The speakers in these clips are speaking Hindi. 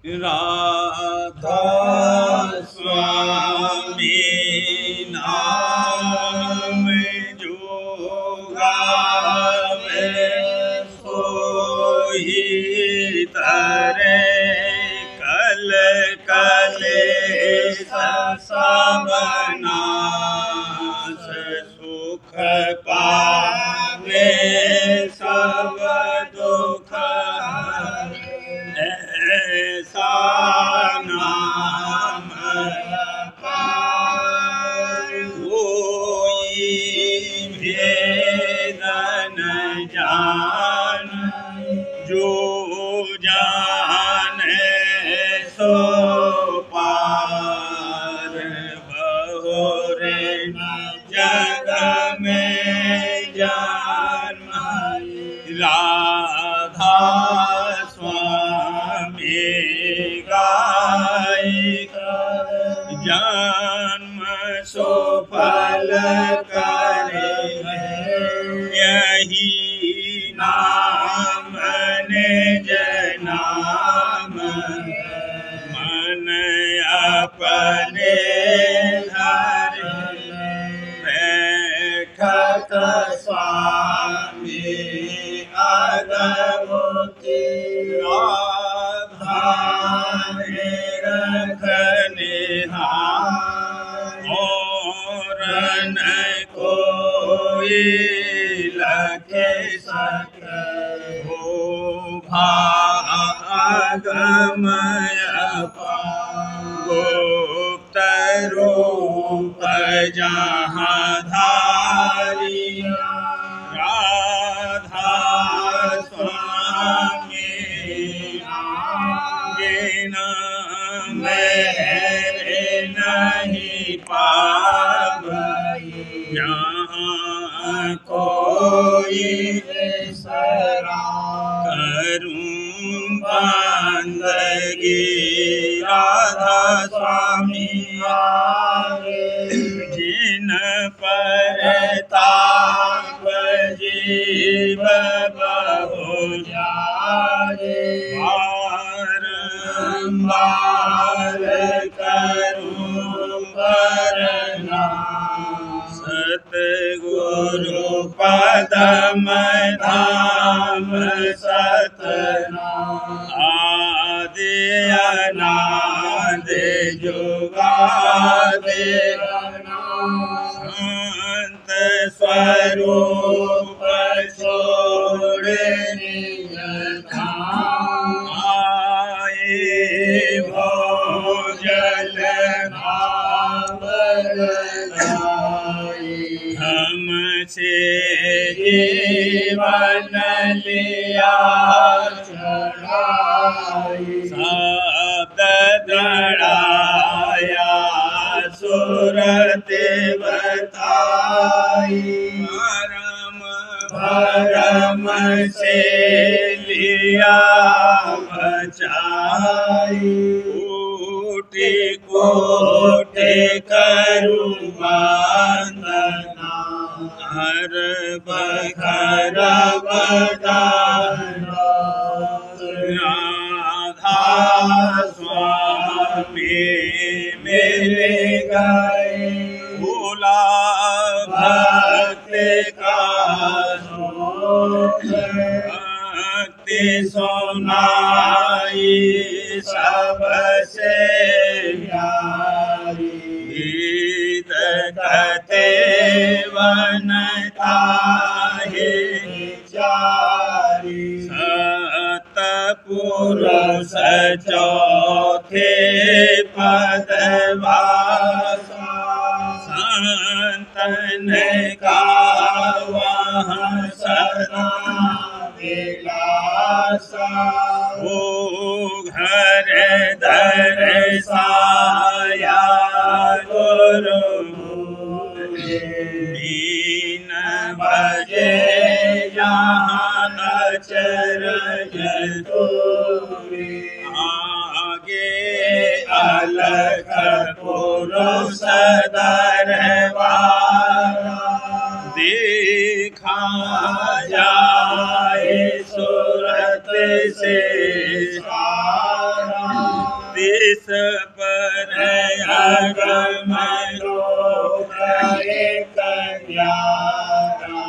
राधा स्वामी नाम जो गावे सोई तरे कल कलेश सब नाश सुख पावे सब दुख ऐसा नाम कोई भेद न जान जो जाने सो पार बहुरे जग में जन्म राधा स्वामी गाय जन्म सुफल करे यही नाम निज नाम मन अपने धर बैठत स्वामी अगमुति राधा रखने और न कोई लखे सके हो भागमय गुप्त रूप जहाँ धारी राधा स्वामी बिना मेरे नहीं पावई यहाँ कोई करूं बंदगी राधा स्वामी जिन पर ताप जीव बहु जाए बारंबार करूं वरना सतगुरु पदम धाम सतनाम आदि अनादि जुगादि शांत स्वरूप छोड़ निज धाम आए भोजल हमसे जीवन लिया चढ़ाई शब्द दड़ाया सुरत बताई भरम से लिया बचाई कोटि कोटि करूं वंदना हर बखर बदाना राधा स्वामी मिल गए भोला भक्त का भक्ति सुनाई सबसे प्यारी गीत कहते वनता है चारी सतपुरुष चौथे पदवासा संतन का वहाँ सदा विलासा वो घर दरसाया गुरु दीन बजे यहाँ अचरज आगे अलख पुरुष दरबारा देखा जाए सूरत से सारा इस पर अगम लोक एक न्यारा।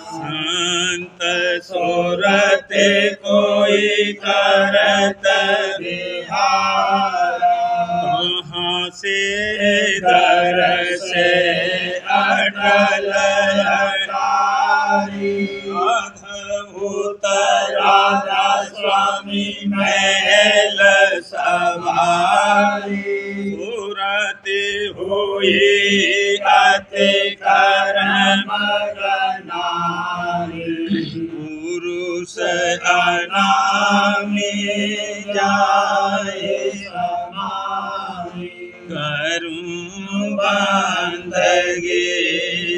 संत सुरते कोई करत विहारा। कहाँ से दरस अटल अटारी। अद्भुत राधा स्वामी महल सवारी। सुरते हुई अति कर्म नारी। पुरुष अनामी जाए समारी। करूं बंदगी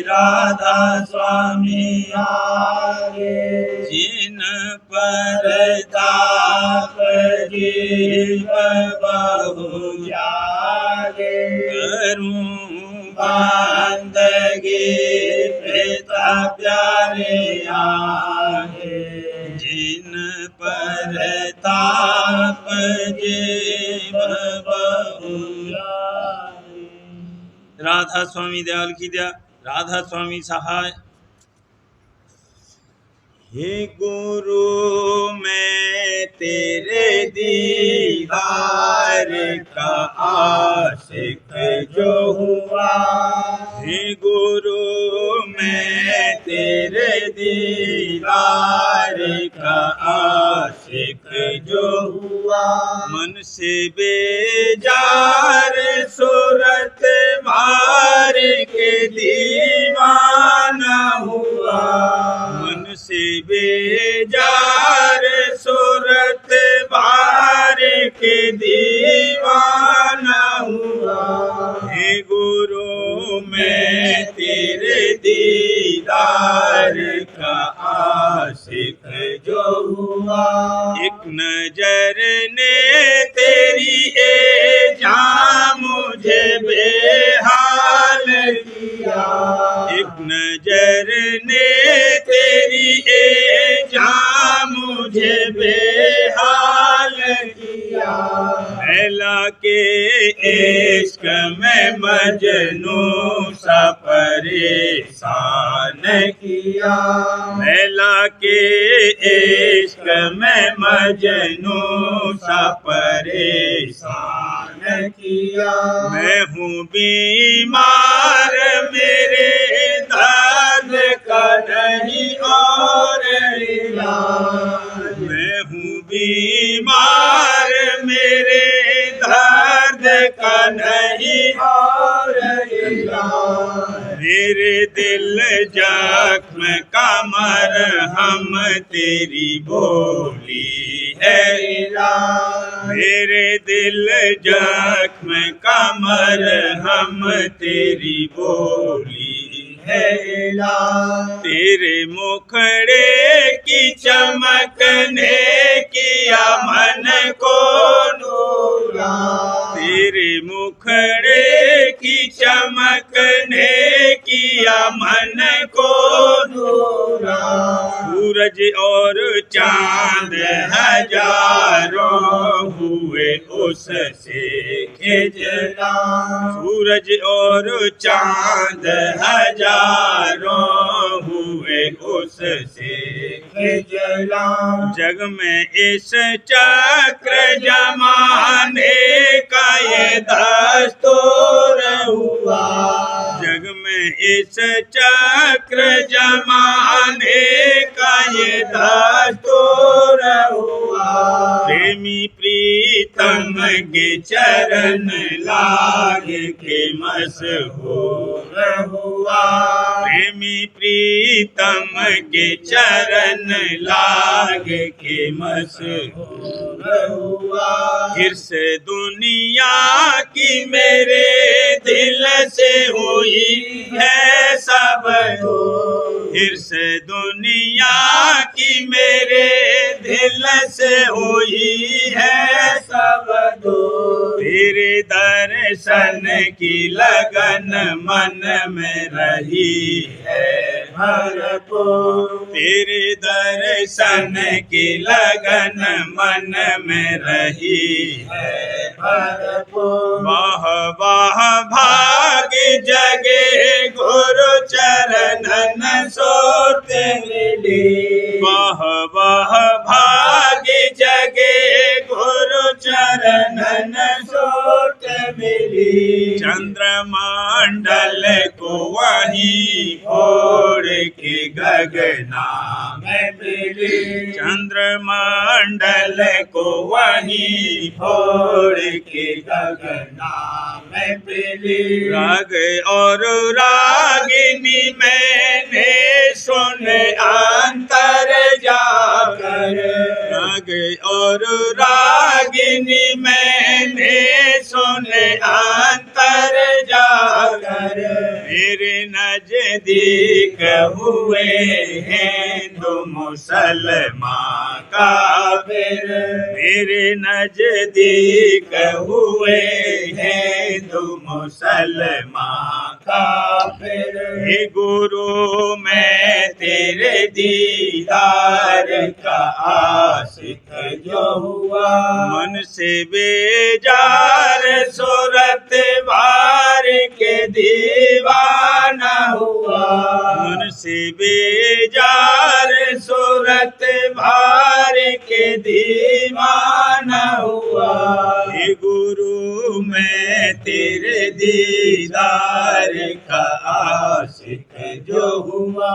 राधा स्वामी आगे। जिन पर ताप जीव बहु जागे। करूं बंदगी पिता प्यारे आगे। जिन पर ताप जीव बहु जागे। राधा स्वामी दयाल की दया, राधा स्वामी सहाय। हे गुरु मैं तेरे दीदार का आशिक जो हुआ। हे गुरु मैं तेरे दीदार का आशिक जो हुआ। मन से बेजार सूरत मार के दीवाना हुआ। मन से बेजार सूरत बार के दीवाना हुआ। हे गुरु मैं तेरे दीदार का आशिक जो हुआ। एक नजर ने तेरी ए जान मुझे बेहाल किया। एक नजर ने तेरी ए जान मुझे बेहाल किया। मैला के इश्क में मजनू सा परेशान किया। मैला के इश्क में मजनू सा परेशान किया। मैं हूँ बीमार मेरे दर्द का नहीं और इलाज। मैं हूँ बीमार मेरे दर्द का नहीं और इलाज। मेरे दिल जख्म का मरहम तेरी बोली है इलाज। मेरे दिल जख्म का मरहम तेरी बोली है इलाज। तेरे मुखड़े की चमकने किया मन को नूरा। तेरे मुखड़े की चमकने किया मन को नूरा। सूरज और चांद हजारों हुए उससे खिंचना। सूरज और चांद हजारों हुए उससे खिंचना। जग में इस चक्र जमाने का ये दस्तूर हुआ। जग में इस चक्र जमाने का ये दस्तूर हुआ। प्रेमी प्रीतम के चरण लाग के मशहूर हुआ। प्रेमी प्रीतम के चरण लाग के मशहूर हुआ। हिर्स दुनिया की मेरे दिल से हुई है सब दूर। हिर्स दुनिया की मेरे दिल से हुई है सब दूर। तेरे दर्शन की लगन मन में रही है भरपूर। तेरे दर्शन की लगन मन में रही है भरपूर। शरणन सोत मिली। चंद्रमंडल को वहीं फोड़ के गगना में मिली। चंद्रमंडल को वहीं फोड़ के गगना में मिली। राग और रागिनी मैंने सुन अंतर जाकर राग और रागिनी मैंने सुन अंतर जाकर मेरे नजदीक हुए हिंदू मुसलमान काफिर। मेरे नजदीक हुए हिंदू मुसलमान काफिर। हे गुरु मैं तेरे दीदार का आशिक जो हुआ। मन से बेजार सूरत बार के दीवाना हुआ। मन से बेजार सूरत बार के दीवाना हुआ। हे गुरु मैं तेरे दीदार का आशिक जो हुआ।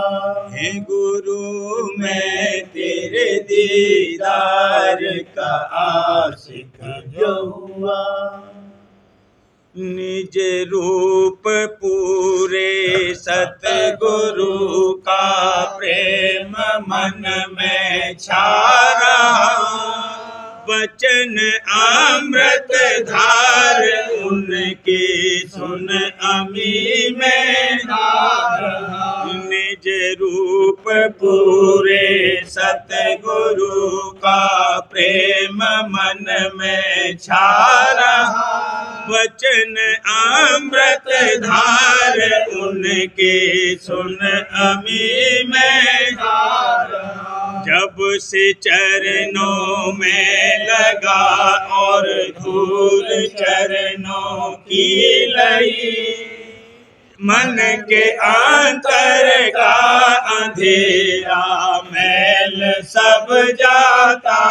हे गुरु मैं तेरे दीदार का आशिक जो हुआ। निज रूप पूरे सतगुरु का प्रेम मन में छा रहा। वचन अमृत धार उनके सुन अमी में निज रूप पूरे सतगुरु का प्रेम मन में छा रहा। वचन अमृत धार उनके सुन अमी में जब से चरणों में लगा और धूल चरणों की लई। मन के अंतर का अंधेरा मैल सब जाता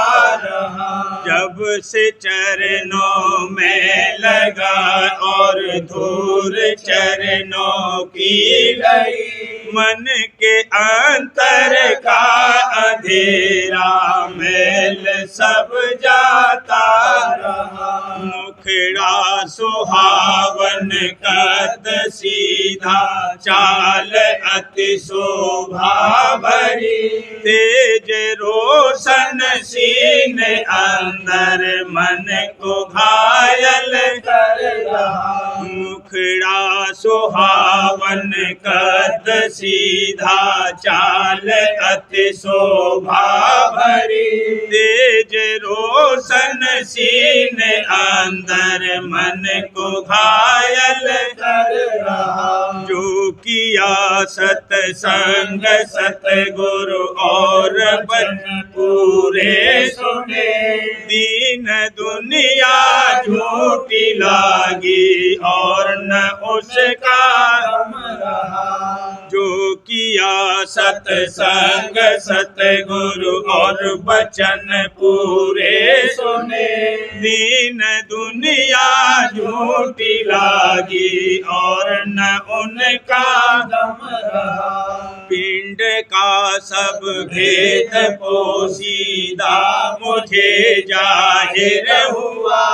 रहा। जब से चरणों में लगा और धूल चरणों की लई। मन के अंतर का अंधेरा मैल सब जाता रहा। मुखड़ा सुहावन कद सीधा चाल अति शोभा भरी। तेज रोशन सीन अंदर मन को घायल कर रहा। मुखड़ा सुहावन कद सीधा चाल अति शोभा भरी। तेज रोशन सीन अंदर मन को घायल कर रहा। जो किया सतसंग सतगुरु और बचन पूरे सुने। दीन दुनिया झूठी लागी और न उसका रहा। जो किया सतसंग सतगुरु और बचन पूरे सुने। दीन दुनिया झूठी लागी और न उनका दम रहा। पिंड का सब भेद पोसीदा मुझे जाहिर हुआ।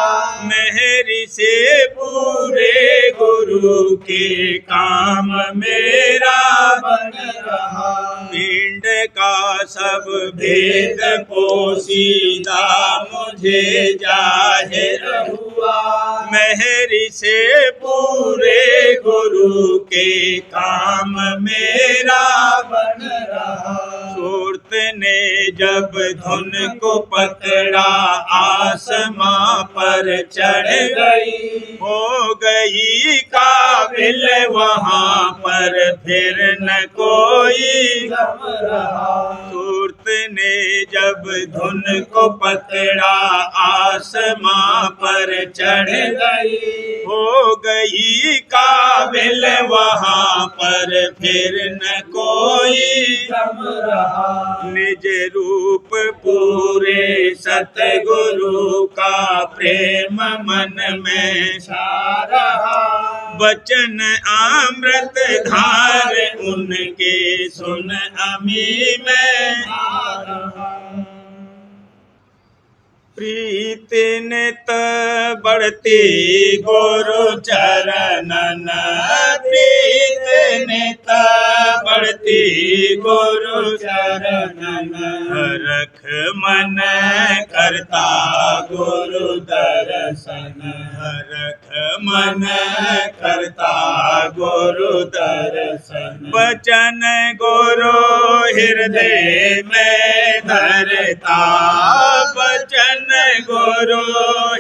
मेहरी से पूरे गुरु के काम मेरा बन रहा। पिंड का सब भेद पोसीदा मुझे जाहिर हुआ। मेहरी से पूरे गुरु के काम मेरा बन रहा। सूरत ने जब धुन को पकड़ा आसमां पर चढ़ गई। हो गई काबिल वहाँ पर फिर न कोई गम रहा। सूरत भक्त ने जब धुन को पकड़ा आसमां पर चढ़ गई हो गई काबिल वहाँ पर फिर न कोई सम रहा। निज रूप पूरे सतगुरु का प्रेम मन में छा रहा। वचन अमृत धार उनके सुन अमी में प्रीति नित बढ़ती गुरु चरणन प्रीति नित बढ़ती गुरु चरणन रख मन करता गुरु दर्शन रख मन करता गुरु दर्शन वचन गुरु हृदय में धरता वचन गुरु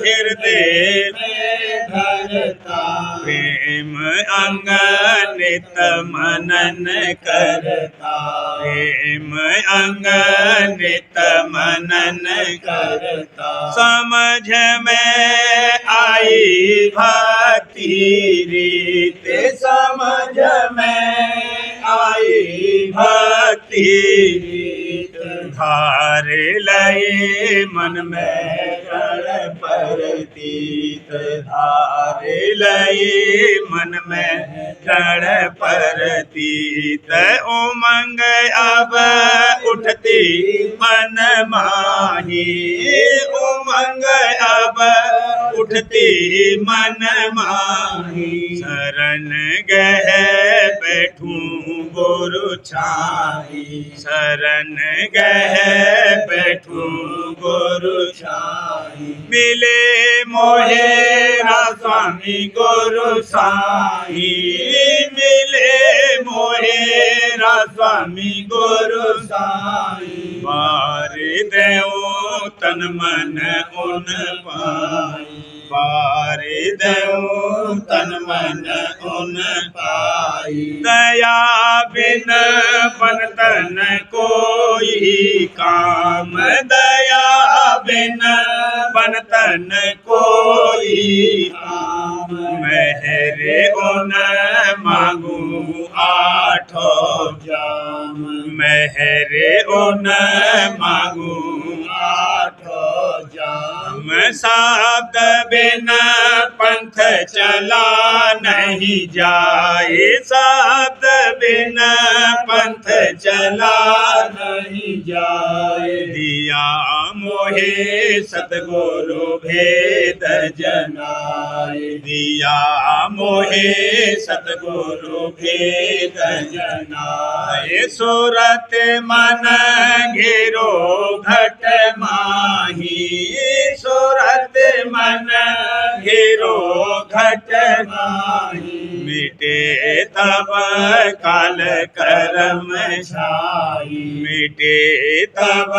हृदय में धरता प्रेम अंग नित मनन करता प्रेम अंग नित मनन करता समझ में आई भक्ति रीत समझ में आई भक्ति रीत धार लये मन में जड़ परतीत धार लये मन में जड़ परतीत उमंग अब उठती मन माही उमंग अब उठती मन माही शरण गह बैठूं गुरु छाई शरण गह बैठूं गुरु छाई मिले मोहेरा स्वामी गुरु साई मिले मोहेरा स्वामी गुरु साई बार देऊ तन मन उन पाई बार देऊ तन मन उन पाई दया बिन बनतन कोई काम दया बिन बनतन कोई काम मेहरे उन मांगू आठो जाम मेहरे उन मांगू आठो जाम शब्द बिन पंथ चला नहीं जाए शब्द बिन पंथ चला नहीं जाए दिया मोहे सतगुरु भेद जनाए दिया मोहे सतगुरु भेद जनाए सूरत मन घेरो घट माही सूरत मन घेरो घट माही मिटे तब काल करम छाई मिटे तब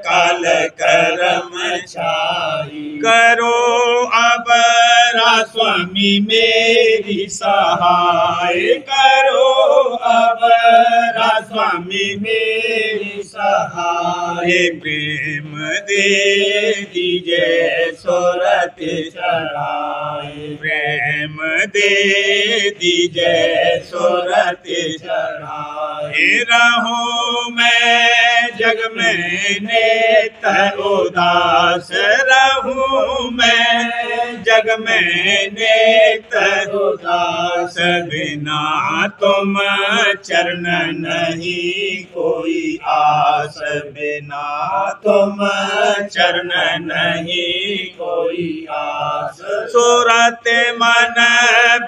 काल करम छाई करो अब स्वामी मेरी सहाय करो अब स्वामी मेरी सहाय प्रेम दे दीजिए सूरत चढ़ाए प्रेम दे दीजिए सूरत चढ़ाए रहूं मैं जग में नेत उदास रहूं मैं जग में नेत उदास बिना तुम चरण नहीं कोई आस बिना तुम चरण नहीं कोई आस सूरत मन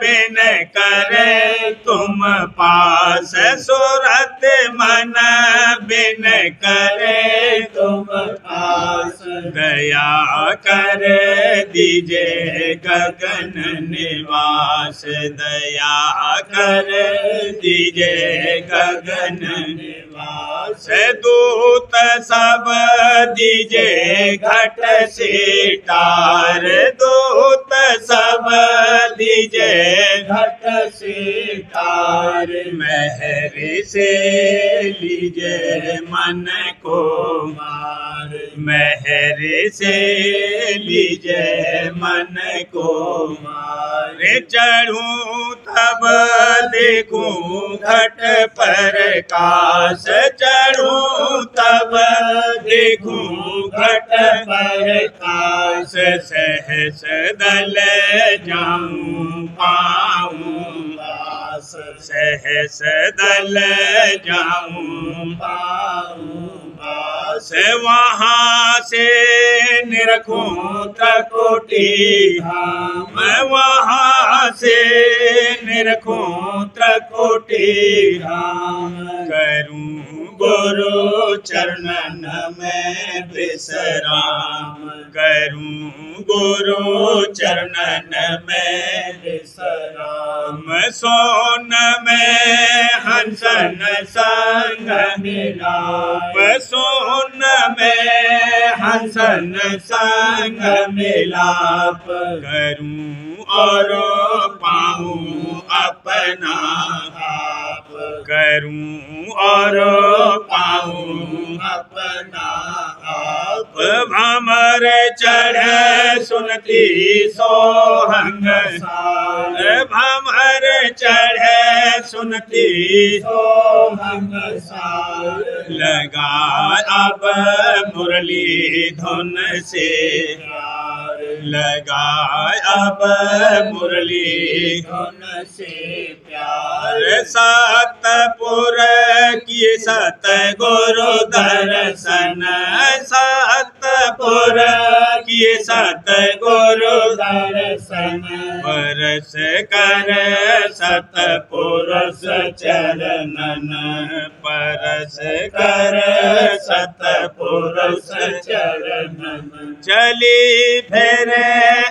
बिन करे तुम पास सूरत मन बिन करे तुम आस दया कर दीजिए गगन निवास दया कर दीजिए गगन निवास दूत सब दीजिए घट से तार दूत सब दीजिए घट से तार मेहर से लीजिए मन को को रे चढ़ूं तब देखूं घट पर काश चढ़ूं तब देखूं घट पर काश सहस दल जाऊं पाऊं दास सहस दल जाऊं पाऊं दास वहाँ से निरखूं त्रिकुटी धाम मैं वहाँ से निरखूं त्रिकुटी धाम करूं गुरु चरणन में विश्राम करूं गुरु चरणन में विश्राम सोन में हंसन संग मिलाप सोन में हंसन संग मिलाप करूं और पाऊं अपना आप करूं और पाऊं अपना आप भमर चढ़े सुनती सोहंग सार भमर चढ़े सुनती सोहंग सार लगा अब मुरली धुन से प्यार लगा अब मुरली धुन से प्यार सतपुर की सत गुरु दर्शन सतपुर की सत गुरु दर्शन परस कर सतपुरुष चरणन परस कर सतपुरुष चरणन चली फिर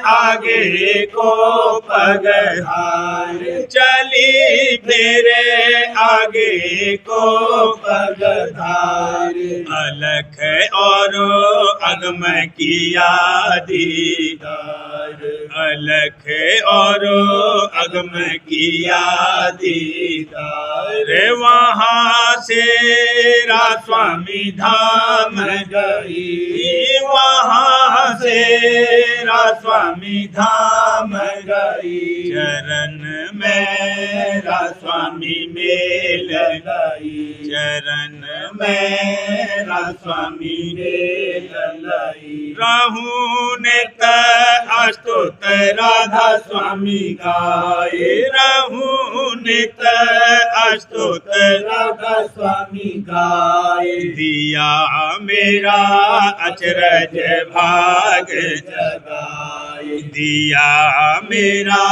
आगे को पगधार चली फिर आगे को पगधार अलख और अगम किया दीदार अलख और अगम किया दीदार वहाँ से स्वामी धाम गई वहाँ से स्वामी धाम गई चरण मेरा स्वामी मेल गई चरण मेरा स्वामी मेल गई रहूं नित अस्तुत राधा स्वामी गाए रहूं नित अस्तुत राधा स्वामी गाय दिया मेरा अचरज भाग जगाए दिया मेरा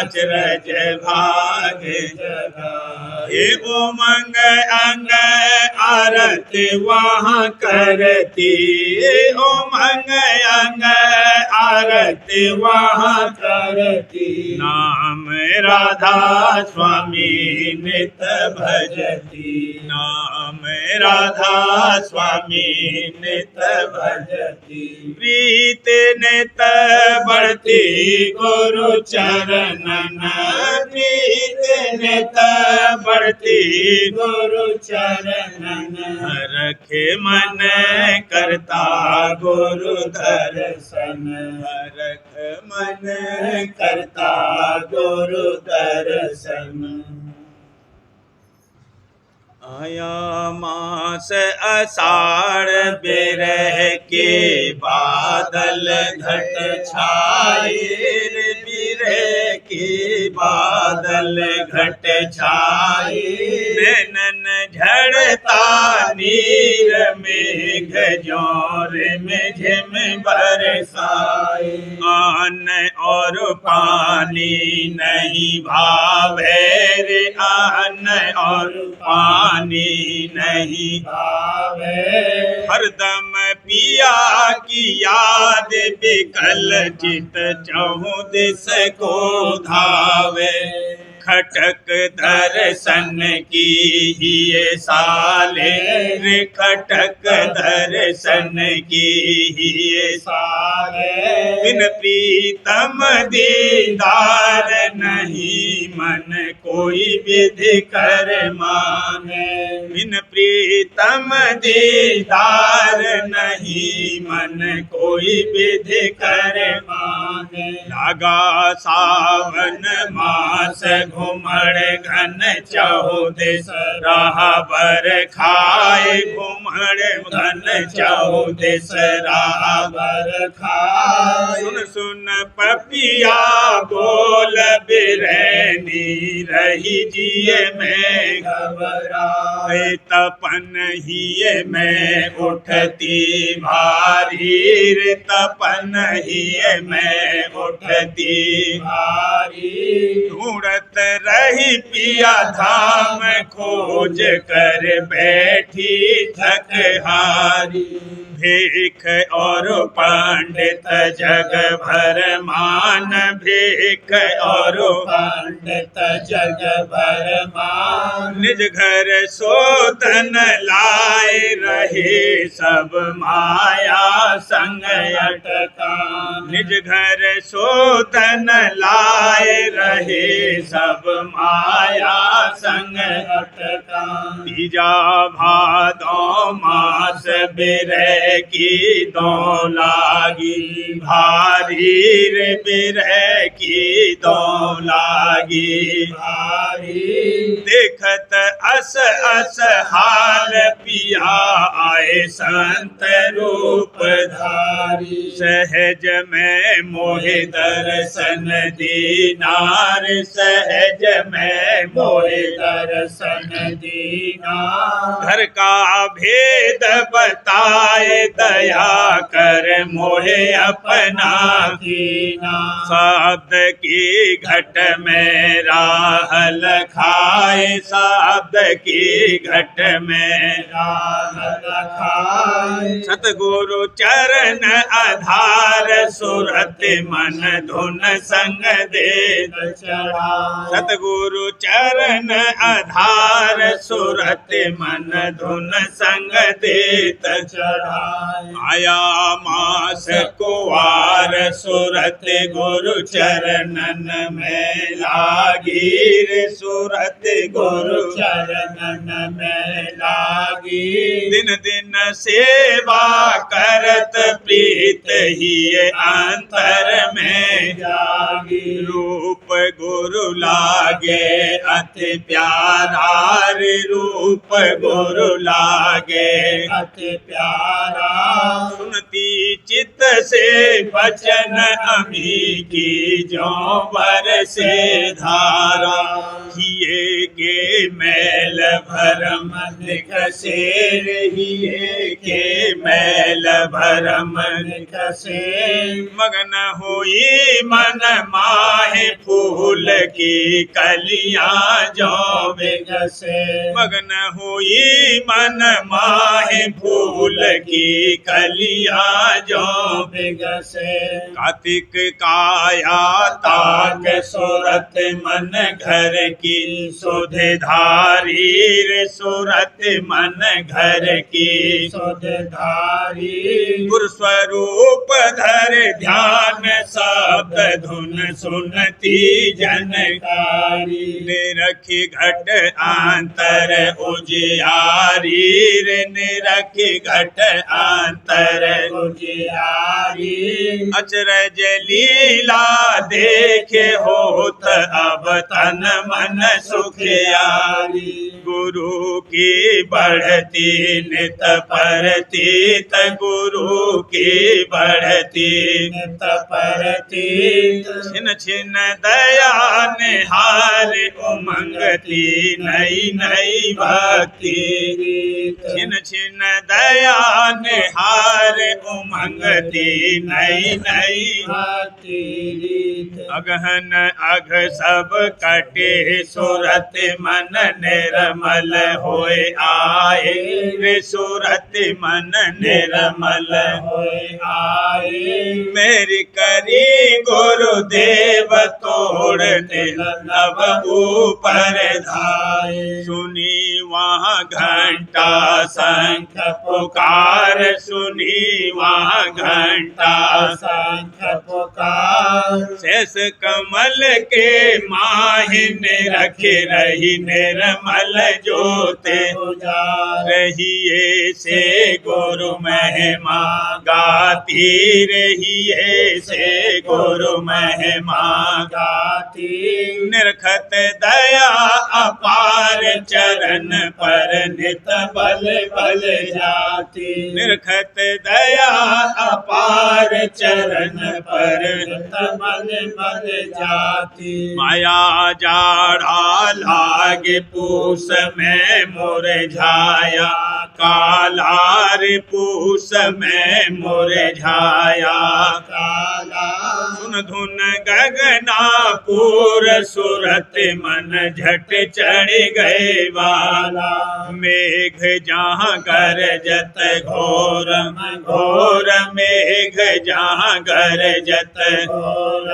अचरज भाग जगाए उमंग अंग आरत वहाँ करती उमंग अंग आरत वहाँ करती नाम राधा स्वामी नित भजती नाम राधा स्वामी नित भजती प्रीत नित बढ़ती गुरु चरणन प्रीत नित बढ़ती गुरु चरणन रखे मन करता गुरु दर्शन रख मन करता गुरु दर्शन आया मास आषाढ़ बिरह के बादल घट छाए बिरह के बादल घट छाए नैनन झड़ता नीर मेघ जोर में झिम बरसाए आन और पानी नहीं भावे रे आन और पानी नहीं भावे हरदम पिया की याद बिकल चित चहु दिस को धावे खटक दर्शन की ये साले रे खटक दर्शन की ये साले बिन प्रीतम दीदार नहीं मन कोई विधि कर माने बिन प्रीतम दीदार नहीं मन कोई विधि कर माने लागा सावन मास घुमड़ घन चौदिस राह बर खाए घुमड़ घन चौदिस राह बर खाए सुन सुन पपिया बोल बिरैनी रही जिये में घबराए तपन हिये में उठती भारी रे तपन हिये में उठती भारी ढूंढत रही पिया धाम खोज कर बैठी थक हारी भीख और पंडित जग भर मान भीख और पंडित जग भर मान निज घर सोतन लाए रहे सब माया संग अटकान निज घर सोतन लाए रहे सब माया संग अटकान तीजा भादो मास बिरह की दो लागी भारी रे बिरह की दो लागी भारी देखत अस अस हाल पिया आए संत रूप धारी सहज में मोहि दर्शन दीनार सहज में मोहि दर्शन दीना घर का भेद बताए दया कर मोहे अपना कीना शब्द की घट में राह लखाए शब्द की घट में राह लखाए सतगुरु चरण आधार सुरत मन धुन संग दे चढ़ा सतगुरु चरण आधार सुरत मन धुन संग देत चढ़ाए आया मास कुवार सुरत गुरु चरणन में लागी रे सुरत गुरु चरणन में लागी दिन दिन सेवा करत प्रीत ही अंतर में जागी रूप गुरु लागे अति प्यारा रे रूप गुरु लागे अति प्यारा सुनती चित्त से बचन अमी की जो बर से धारा हिये के मैल भरम लिख से हिये के मैल भरम लिख से मगन हुई मन माहे फूल की कलियां जो बिग से मगन हुई मन माहे फूल की कलियां जो बिग से कार्तिक काया ताक सूरत मन घर की सुध धारी रे सूरत मन घर की सुध धारी गुरु स्वरूप धर ध्यान शब्द धुन सुनती जनकारी निरखी घट आंतर उजियारी रे निरखी घट आंतर उजियारी अचरज लीला देखे होत अब तन मन सुखियारी गुरु की बढ़ती नित परतीत गुरु की बढ़ती नित परती छिन छिन दया निहार उमंगती नई नई भक्ति छिन छिन दया निहार उमंगती नई नई भक्ति अगहन अघ सब कटे सुरत मन निर्मल होए आए रे सुरत मन निर्मल होए आए मेरी करी गुरुदेव तो जोड़ तिल नभ ऊपर धाये सुनी वहाँ घंटा शंख पुकार सुनी वहाँ घंटा शंख पुकार शेष कमल के माहिन रख रही निर्मल ज्योति रहिए से गुरु महिमा गाती रहिए से गुरु महिमा गाती निरखत दया अपार चरण पर नित बल बल जाती निरखत दया अपार चरण पर नित बल बल जाती माया जाड़ा लागे पूस में मुरझाया कालार पूस में मुरझाया काला सुन धुन गगना पूर सुरत मन झट चढ़ गए वाला मेघ जहाँ गरजत घोर घोर मेघ जहाँ गरजत घोर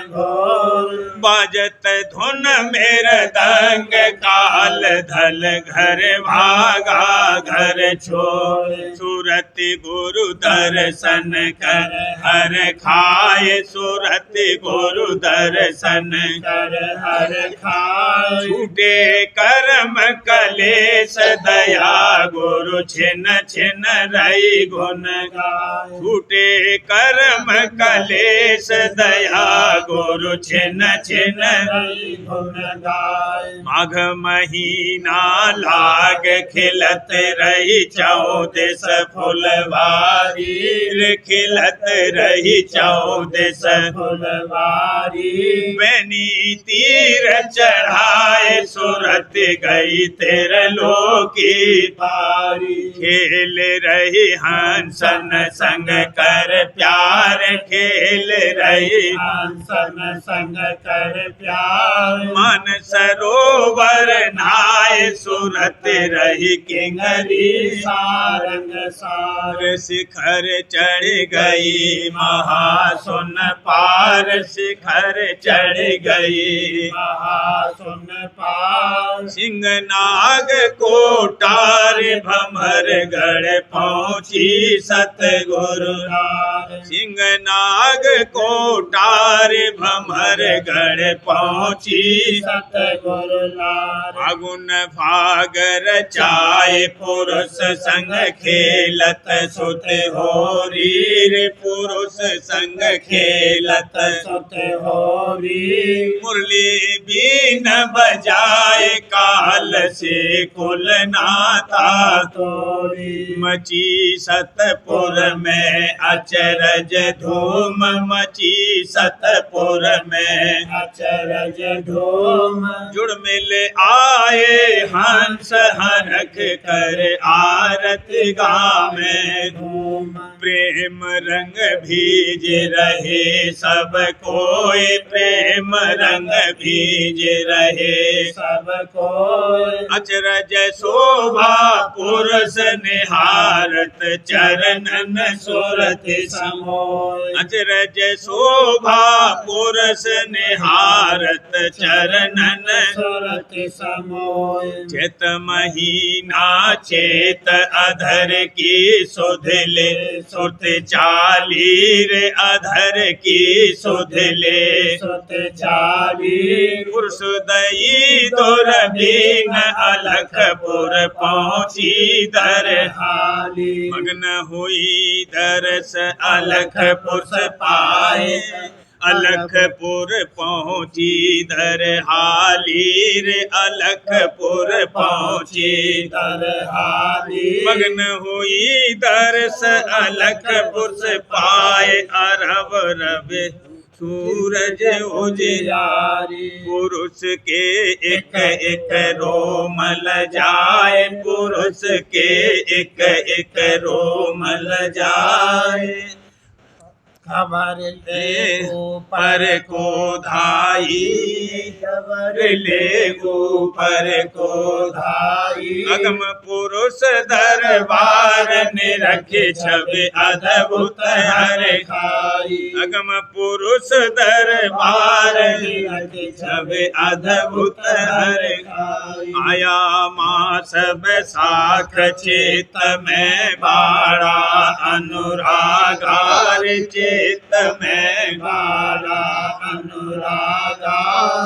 घोर बाजत धुन मेरा दंग काल धल घर भागा घर छोड़ सूरत गुरु दर्शन कर हर खाए सूरत गुरु दर्शन कर हर खाए छूटे कर्म कलेश दया गुरु छिन छिन रही गुण गाए छूटे कर्म कलेश दया गुरु छिन छिन रही गुण गाए माघ महीना लाग खिलत रही चौदस फुलवारी खिलत रही चौदस फुलवारी बेनी तीर चढ़ाए सूरत गई तेरे लोकी पारी खेल रही हंसन संग कर प्यार खेल रही हंसन संग कर प्यार मन सरोवर नाय सूरत रही किंगरी सारंग सार शिखर चढ़ गई महासुन पार शिखर चढ़ गई महासुन पार सिंह नाग कोटार भमर गढ़ पहुँची सतगुरु सिंह नाग कोटार भमर गढ़ पहुँची सतगुरु फागुन फागर चाय पुरुष संग खेलत सुत होरी रे पुरुष संग खेलत सुत होरी मुरली बीन बजाए काल से कुल नाता तोरी मची सतपुर में अचरज धूम मची सतपुर में अचरज धूम जुड़ मिल आए हंस हरख कर आरत गावे धूम प्रेम रंग भीज रहे सब कोई प्रेम रंग भीज रहे सब को अचरज शोभा पुरुष निहारत चरणन सुरत समोय अचरज शोभा पुरुष निहारत चरणन सुरत समोय चेत महीना चेत अधर की सुधले सुत चाली रे अधर की सुधले सुत चाली पुरुषोदयी दुर्बीन अलखपुर पहुँची दर हाली मग्न हुई दरस अलखपुर पाए अलखपुर पहुँची दर हाली रे अलखपुर पहुँची दर हाली मग्न हुई दरस अलखपुर पाए अरब रब सूरज उजियारी पुरुष के एक एक रोमल जाए पुरुष के एक एक रोमल जाए खबर ले ऊपर को धाई, खबर ले ऊपर को धाई। अगम पुरुष दरबार निरखे छवि अद्भुत हर खाई। अगम पुरुष दरबार निरखे छवि अद्भुत हर खाई। आया माँ सब साख चित में बाड़ा, अनुरागार चित में बाड़ा अनुरागा।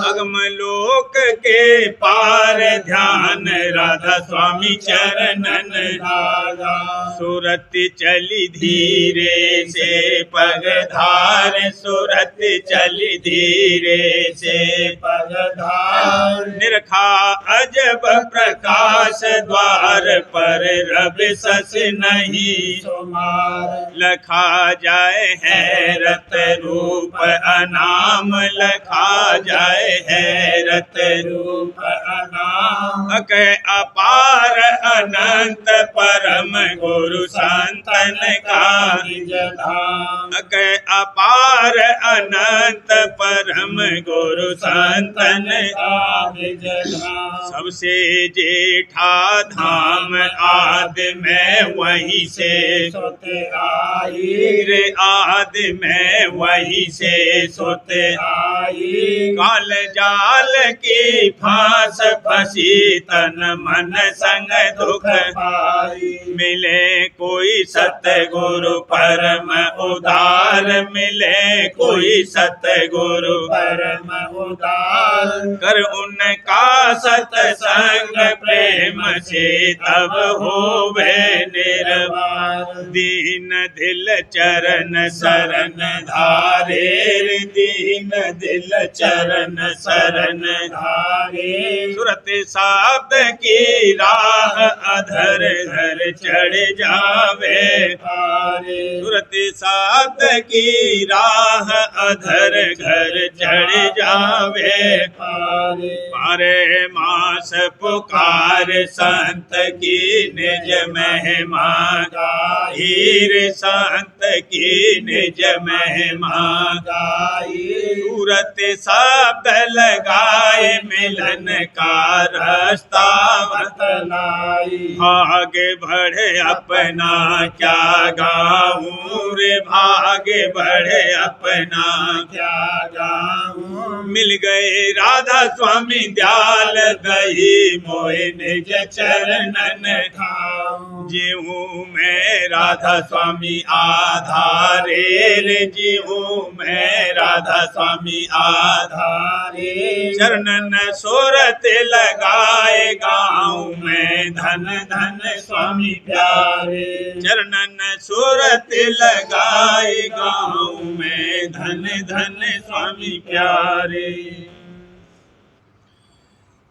अगम लोक के पार ध्यान राधा स्वामी चरणन रागा। सूरत चली धीरे से पगधार, सूरत चली धीरे से पगधार। निरखा अजब प्रकाश द्वार पर रब सस नहीं सुमार। लखा जाए हैरत रूप अनाम, लखा जाए हैरत रूप अनाम। कह अपार अनंत परम गुरु संतन का निज धाम। कह अपार अनंत परम गुरु संतन का निज धाम। सबसे जेठा धाम आदि में वहीं से सोते आई। रे आदि में वहीं से सोते आई। काल जाल की फांस फंसी तन मन संग दुख पाई। मिले कोई सतगुरु परम उदार, मिले कोई सतगुरु परम उदार। कर उनका सतसंग प्रेम से तब होवे निर्वाण। दीन दिल चरण शरण धारे, दीन दिल चरण शरण धारे। सुरत शब्द की राह अधर घर चढ़ जावे, पारे। सुरत शब्द की राह अधर घर चढ़ जावे। पारे। पारे मास पुकार संत की निज महिमा गाई, रे संत की निज महिमा गाई। सूरत शब्द लगाए मिलन का रास्ता बतलाई। आगे बढ़े अपना क्या गाऊं रे, भागे बढ़े अपना क्या गाऊं। मिल गए राधा स्वामी दयाल दही मोहि निज चरणन खाऊं। जीऊं मैं राधा स्वामी आधारे रे, जीऊं मैं राधा स्वामी आधारे। चरणन सोरत लगाए गाऊं मैं धन धन स्वामी प्यारे। चरणन सोरत लगाए गाऊं मैं धन धन स्वामी प्यारे।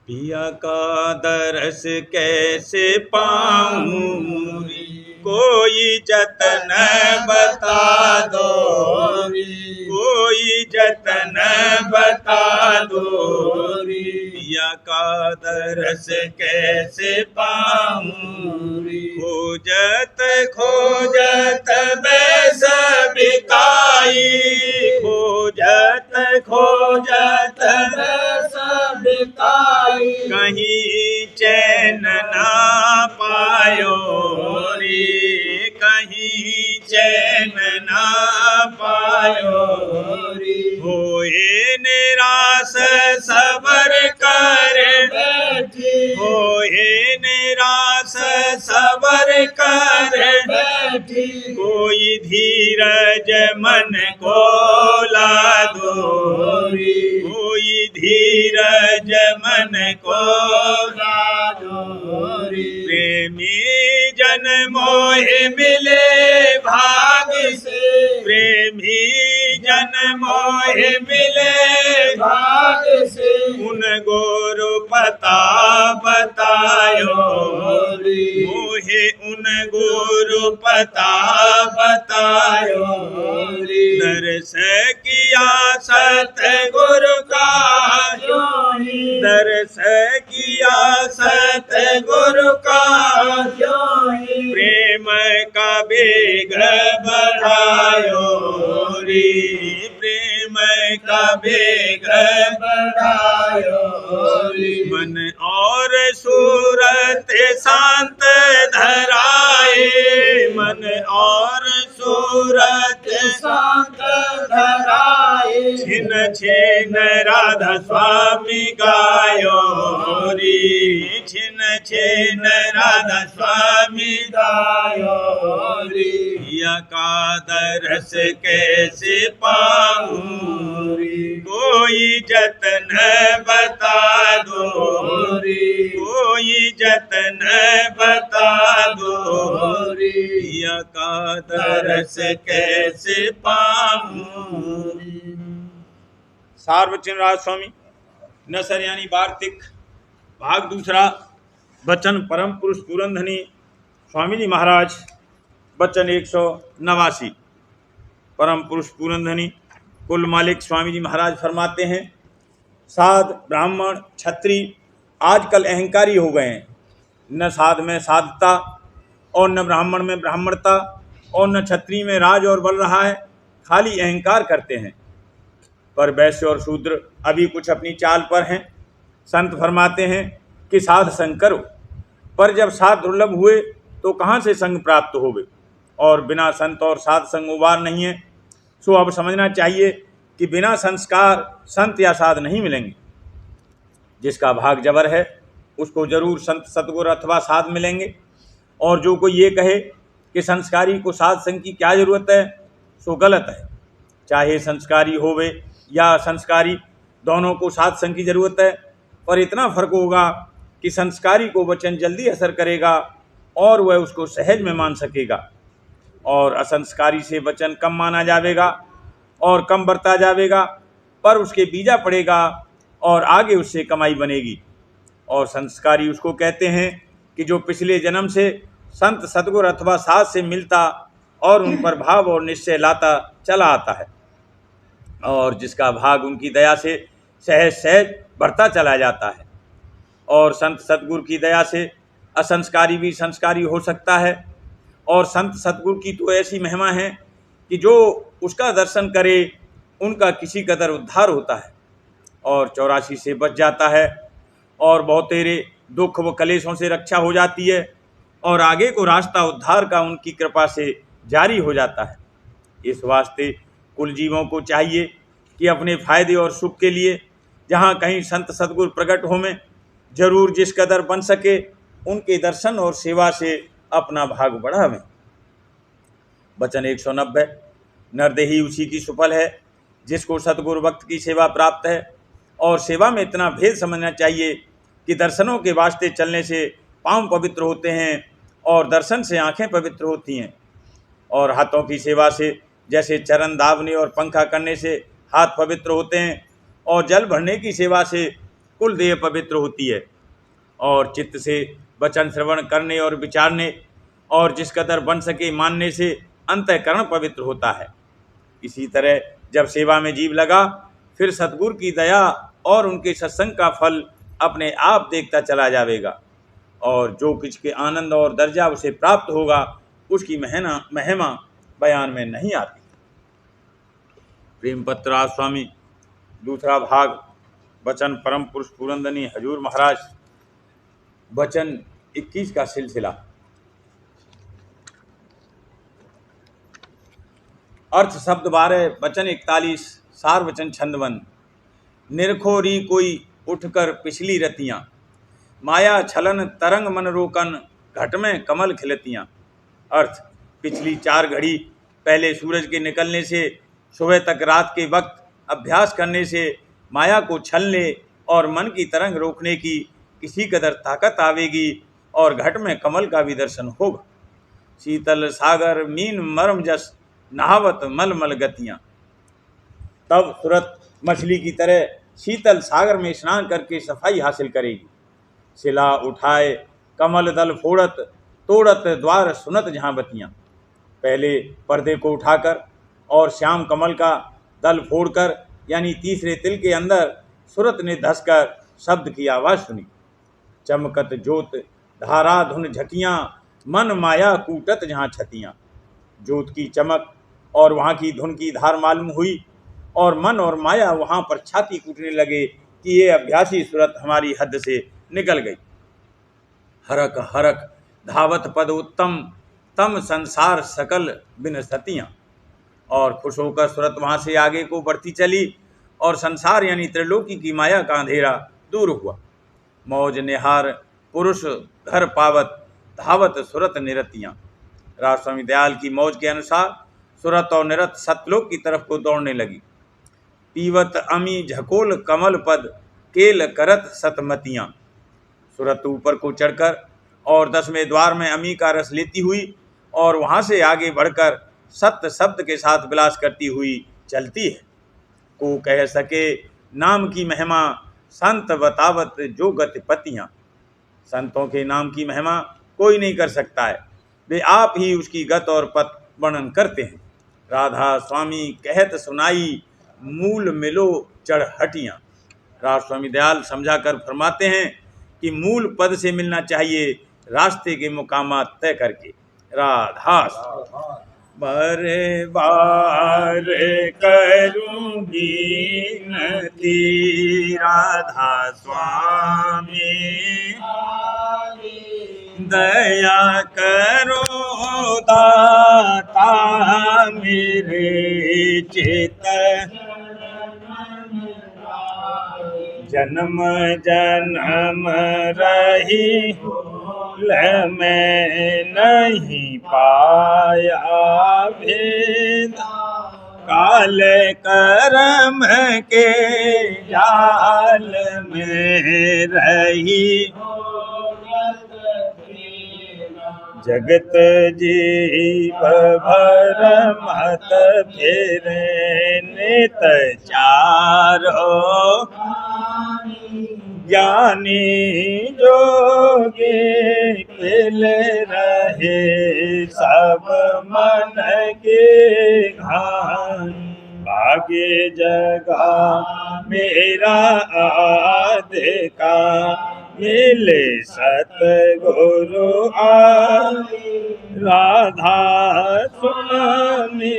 पिया का दरस कैसे पाऊं, कोई जतन बता दो, कोई जतन बता दो। पिया का दरस कैसे पाऊं, खोजत खोजत बैस बिकाई, खोजत खोजत बैस बिकाई। कहीं चैन ना पायो रे, कहीं चैन ना पायो। होए निराश सबर कर बैठी। होए निराश सबर कर बैठी। कोई धीरज मन को ला दो, कोई धीरज मन को ला दो। प्रेमी जन मोहे मिले भाग से, प्रेमी जन मोहे मिले भाग से। उन गुरु पता बतायो, मोहे उन गुरु पता बतायो। दर्श किया सतगुरु का, दर्श किया सतगुरु का। प्रेम का बेग बढ़ायो रे, वेग बढ़ायो रे। मन और सूरत शांत धराए, मन और सूरत शांत धराए। छिन छिन राधा स्वामी गायो रे, छिन छिन राधा स्वामी गायो रे। या का दरस कैसे पाऊं रे। कोई जतन बता दो रे। कोई जतन बता दो रे। या का दरस कैसे पाऊं। सार्वजन राज स्वामी नसर यानी वार्तिक भाग दूसरा। वचन परम पुरुष पुरंधनी स्वामी जी महाराज। वचन 189। परम पुरुष पुरंधनी कुल मालिक स्वामी जी महाराज फरमाते हैं, साध ब्राह्मण क्षत्रिय आजकल अहंकारी हो गए हैं। न साध में साधता और न ब्राह्मण में ब्राह्मणता और न क्षत्रिय में राज और बल रहा है, खाली अहंकार करते हैं। पर वैश्य और शूद्र अभी कुछ अपनी चाल पर हैं। संत फरमाते हैं कि साध संग करो, पर जब साध दुर्लभ हुए तो कहाँ से संग प्राप्त होवे, और बिना संत और साध संग उबार नहीं है। सो अब समझना चाहिए कि बिना संस्कार संत या साध नहीं मिलेंगे। जिसका भाग जबर है उसको जरूर संत सतगुरु अथवा साध मिलेंगे, और जो कोई ये कहे कि संस्कारी को साध संग की क्या जरूरत है, सो गलत है। चाहे संस्कारी होवे या संस्कारी, दोनों को साध संग की जरूरत है, पर इतना फर्क होगा कि संस्कारी को वचन जल्दी असर करेगा और वह उसको सहज में मान सकेगा, और असंस्कारी से वचन कम माना जाएगा और कम बरता जाएगा, पर उसके बीजा पड़ेगा और आगे उससे कमाई बनेगी। और संस्कारी उसको कहते हैं कि जो पिछले जन्म से संत सतगुरु अथवा साध से मिलता और उन पर भाव और निश्चय लाता चला आता है, और जिसका भाग उनकी दया से सहज सहज बढ़ता चला जाता है। और संत सतगुरु की दया से असंस्कारी भी संस्कारी हो सकता है। और संत सतगुरु की तो ऐसी महिमा है कि जो उसका दर्शन करे उनका किसी कदर उद्धार होता है और 84 से बच जाता है, और बहुत तेरे दुख व कलेशों से रक्षा हो जाती है, और आगे को रास्ता उद्धार का उनकी कृपा से जारी हो जाता है। इस वास्ते कुल जीवों को चाहिए कि अपने फायदे और सुख के लिए जहाँ कहीं संत सतगुरु प्रकट हो में जरूर जिस कदर बन सके उनके दर्शन और सेवा से अपना भाग बढ़ावें। वचन 190। नरदेही उसी की सुफल है जिसको सतगुरु भक्त की सेवा प्राप्त है। और सेवा में इतना भेद समझना चाहिए कि दर्शनों के वास्ते चलने से पांव पवित्र होते हैं और दर्शन से आंखें पवित्र होती हैं, और हाथों की सेवा से जैसे चरण दावने और पंखा करने से हाथ पवित्र होते हैं, और जल भरने की सेवा से कुल देह पवित्र होती है, और चित्त से वचन श्रवण करने और विचारने और जिस कदर बन सके मानने से अंतःकरण पवित्र होता है। इसी तरह जब सेवा में जीव लगा फिर सतगुरु की दया और उनके सत्संग का फल अपने आप देखता चला जाएगा, और जो कुछ के आनंद और दर्जा उसे प्राप्त होगा उसकी महिमा बयान में नहीं आती। प्रेम पत्र स्वामी दूसरा भाग। वचन परम पुरुष पुरंदनी हजूर महाराज। वचन 21 का सिलसिला। अर्थ शब्द 12, वचन 41, सार वचन छंदवन। निरखो री कोई उठकर पिछली रतियाँ, माया छलन तरंग मन रोकन, घट में कमल खिलतियाँ। अर्थ पिछली 4 घड़ी पहले सूरज के निकलने से सुबह तक रात के वक्त अभ्यास करने से माया को छलने और मन की तरंग रोकने की किसी कदर ताकत आवेगी, और घट में कमल का भी दर्शन होगा। शीतल सागर मीन मरम जस, नहावत मल मल गतियाँ। तब तुरंत मछली की तरह शीतल सागर में स्नान करके सफाई हासिल करेगी। शिला उठाए कमल दल फोड़त, तोड़त द्वार सुनत जहाँ बतियाँ। पहले पर्दे को उठाकर और श्याम कमल का दल फोड़कर यानी तीसरे तिल के अंदर सुरत ने धसकर शब्द की आवाज़ सुनी। चमकत ज्योत धारा धुन झकियाँ, मन माया कूटत जहाँ छतियाँ। ज्योत की चमक और वहाँ की धुन की धार मालूम हुई, और मन और माया वहाँ पर छाती कूटने लगे कि ये अभ्यासी सूरत हमारी हद से निकल गई। हरक हरक धावत पद उत्तम तम संसार सकल बिन सतियाँ। और खुश होकर सूरत वहाँ से आगे को बढ़ती चली और संसार यानी त्रिलोकी की माया का अंधेरा दूर हुआ। मौज निहार पुरुष घर पावत धावत सुरत निरतियाँ। राज स्वामी दयाल की मौज के अनुसार सुरत और निरत सतलोक की तरफ को दौड़ने लगी। पीवत अमी झकोल कमल पद केल करत सतमतियाँ। सुरत ऊपर को चढ़कर और 10वें द्वार में अमी का रस लेती हुई और वहाँ से आगे बढ़कर सत्य शब्द के साथ विलास करती हुई चलती है। को कह सके नाम की महिमा संत बतावत जो गतिपतियाँ। संतों के नाम की महिमा कोई नहीं कर सकता है, वे आप ही उसकी गत और पथ वर्णन करते हैं। राधा स्वामी कहत सुनाई मूल मिलो चढ़ हटियाँ। राज स्वामी दयाल समझा कर फरमाते हैं कि मूल पद से मिलना चाहिए रास्ते के मुकामात तय करके। राधास बारे बार करूँगी नती राधा स्वामी दया करो दाता मेरे चित जन्म जन्म रही मैं नहीं पाया भेद काल कर्म के जाल में रही जगत जीव भर मत फेरे नित चारो ज्ञानी जोगी पिल रहे सब मन के घान भाग्य जगा मेरा आदि का मिले सतगुरु राधा स्वामी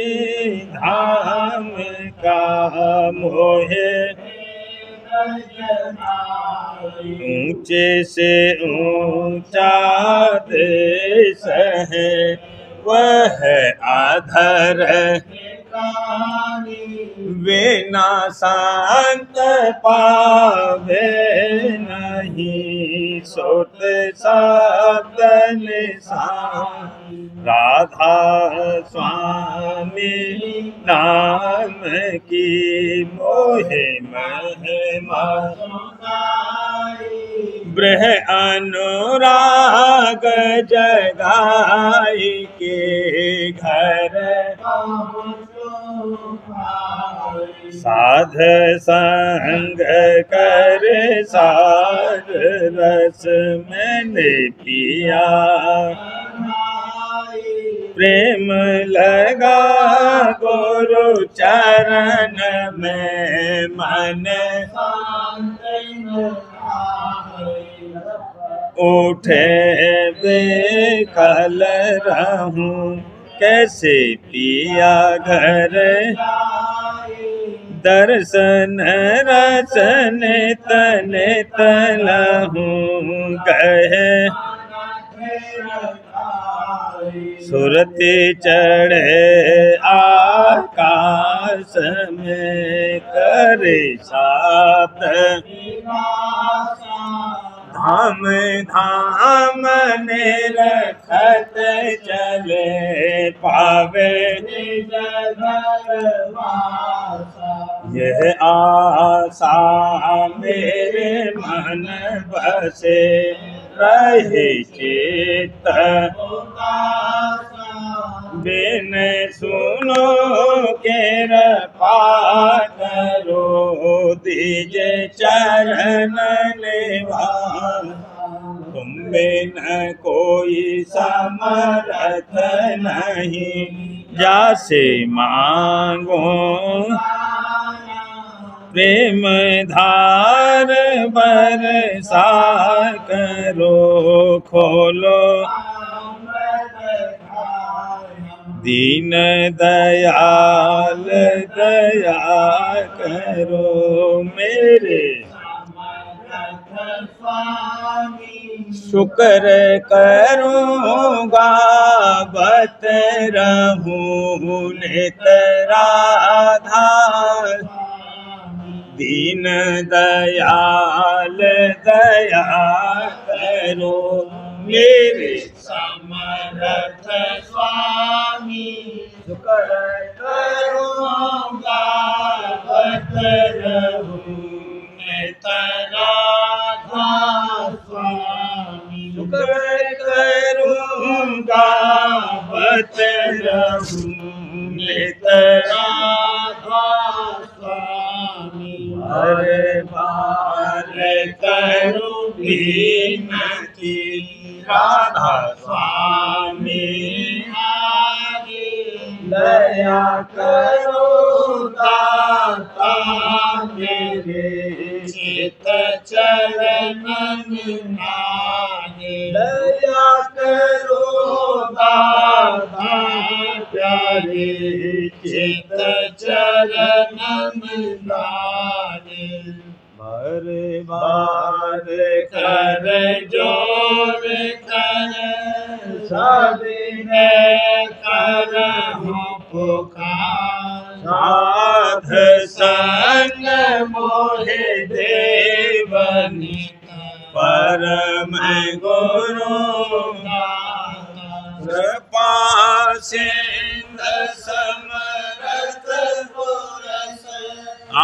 धाम का मोहे ऊंचे से ऊंचा देश है वह आधर वे ना शांत पावे नहीं सोत साधन राधा स्वामी नाम की मोहे महिमा ब्रह अनुराग जगाई के घर साध संग कर सार रस मैंने पिया प्रेम लगा गुरु चरण में मन उठे बेकल रहूं कैसे पिया घर दर्शन रसन तन तलहूं कहे सुरति चढ़े आकाश में करे सात धाम धाम ने रखत चले पावे यह आशा मेरे मन बसे रहे चित बिन सुनो के करो दीजे चरण लेवा तुम बिन कोई समर्थ नहीं जासे मांगो प्रेम धार बरसा करो खोलो दीन दयाल दया करो मेरे शुक्र करूँगा बत रहूँ नित राधा दीन दयाल दया करो मेरे समर्थ स्वामी शुक्र करूँगा बत रहूँ नित राधा स्वामी शुक्र करूँगा बत रहूँ नित राधा स्वामी हर बार करूँ विनती राधा स्वामी दया करो दाता मेरे चित चरणन नागे दया करो दाता प्यारे चित चरणन नागे बार बार कर जोर कर साधने करहु पुकार साध संग मोहे देवनी परम गुरु कृपा सिंध समरथ पुरस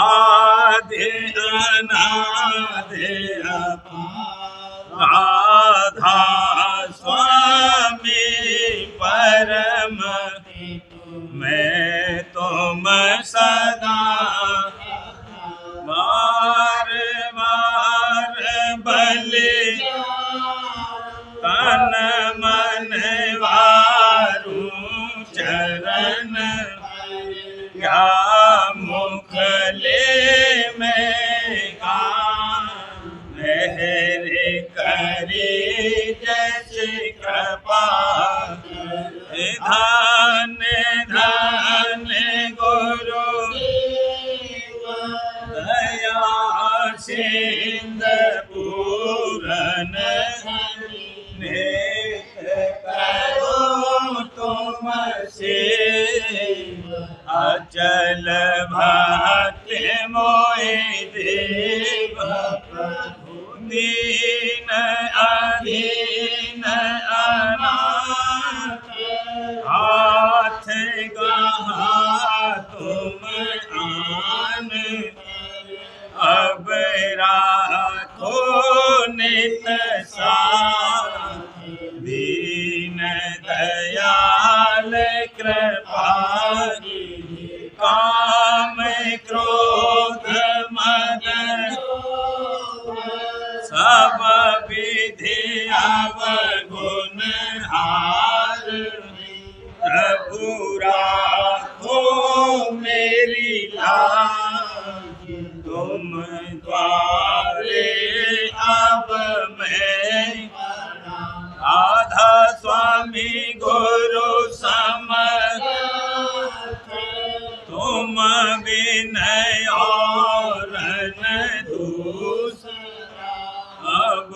आदि अनादि राधा स्वामी परम मैं तुम सदा बार बार बलि तन मन वारू चरण क्या मुख ले में मेरे करी जैसी कृपा धन धन गुरु दया सिंध पूरन नेत करो तुम से अचल भक्ति मोहि देव दीन अधीन अनाथ हाथ गहा तुम आन अब राखो नित साथ दीन दयाल कृपाली काम क्रोध मद सब विधि अवगुण हार प्रभु राखो मेरी लाज तुम द्वारे अब मैं आधा स्वामी गुरु समर्थ तुम विनय और न दूसरा अब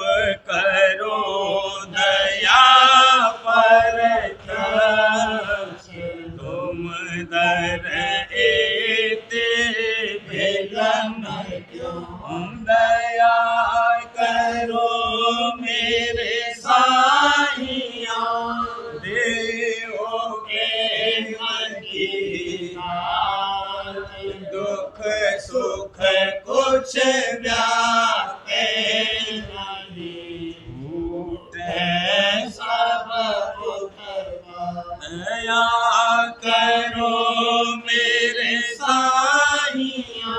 करो दया पर तुम दर एते भेलन दया करो मेरे साईया देवो के मन की दुख सुख कुछ व्यापे सब दया करो मेरे साईया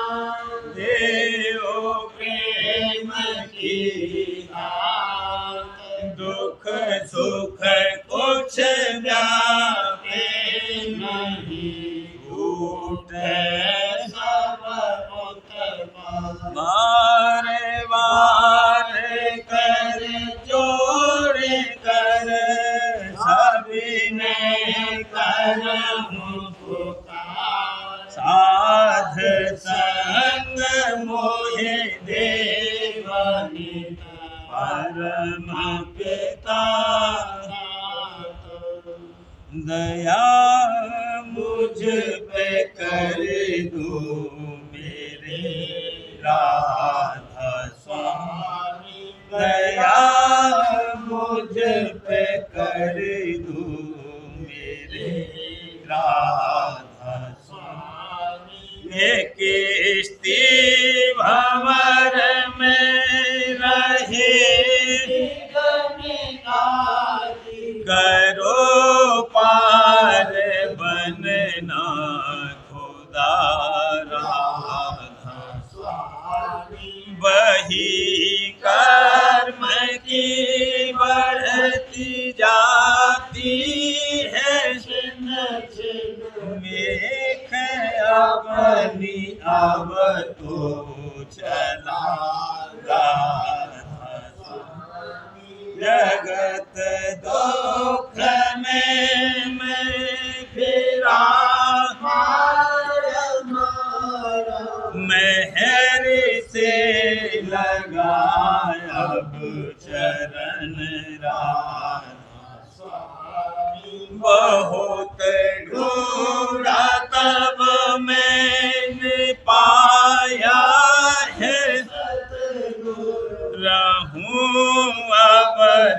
देवो प्रेम की दुख सुख कुछ व्यापे नहीं उठे सब बारे बारे कर जोड़ कर सभी ने कर हे देवनीता परम पिता दया मुझ पे कर दो मेरे राधा स्वामी दया मुझ पे कर दो मेरे राधा स्वामी ये किश्ती भंवर में रहे करो पार बनना खुदा राधा स्वामी वही कर्म की बढ़ती जाती है मेख अपनी अब तो चला राधा स्वामी जगत दुख में मैं फिरा मेहर से लगा अब चरण राधा स्वामी बहुत ढूंढा तब मैंने पाया है रहूं अब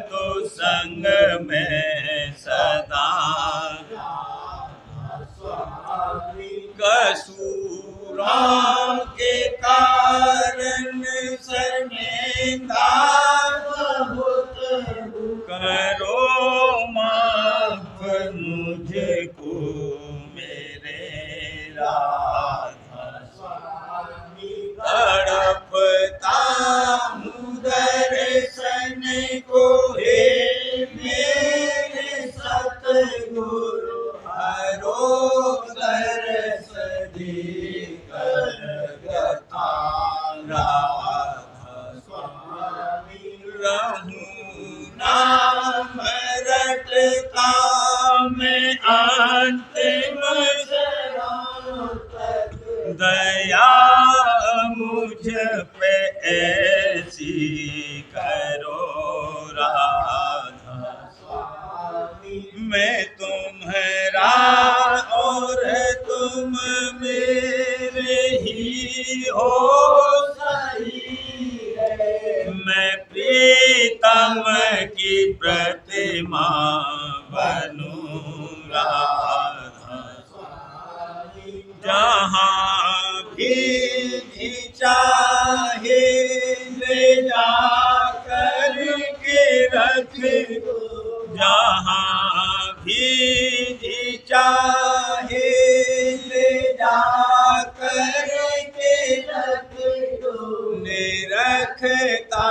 तो संग में सदा कसूरों के कारण शर्मिंदा करो माफ मुझको मेरे राधा स्वामी तड़पता हूँ दर्शन को हे मेरे सतगुरु हरो दर्श देकर गता राधा स्वामी रहूं नाम रटता मैं अंतिम दया मुझ पे ऐसी करो राधा स्वामी मैं तुम्हारा और तुम मेरे ही हो सही मैं प्रीतम की प्रतिमा बनूं राधा स्वामी जहाँ भी चाहे ले जा कर के रख जहाँ भी चाहे ले जा कर के रख निरखता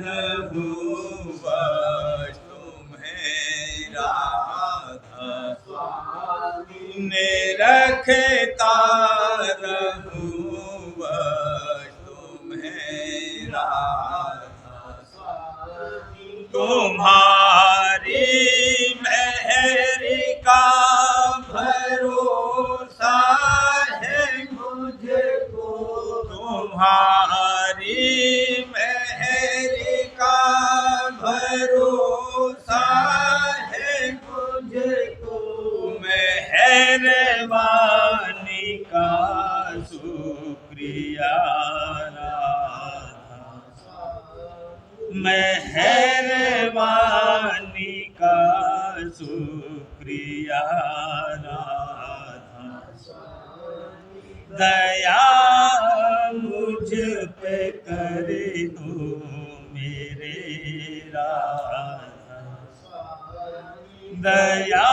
रहूं बस तुम्हें राधा स्वामी निरखता रहूं बस तुम्हें राधा स्वामी तुम्हारी मेहर का भरोसा है मुझको तुम्हारी मेहर का भरोसा है मुझको मेहरबानी का शुक्रिया मेहरबानी का शुक्रिया राधा दया मुझ पे कर दो मेरे राधा दया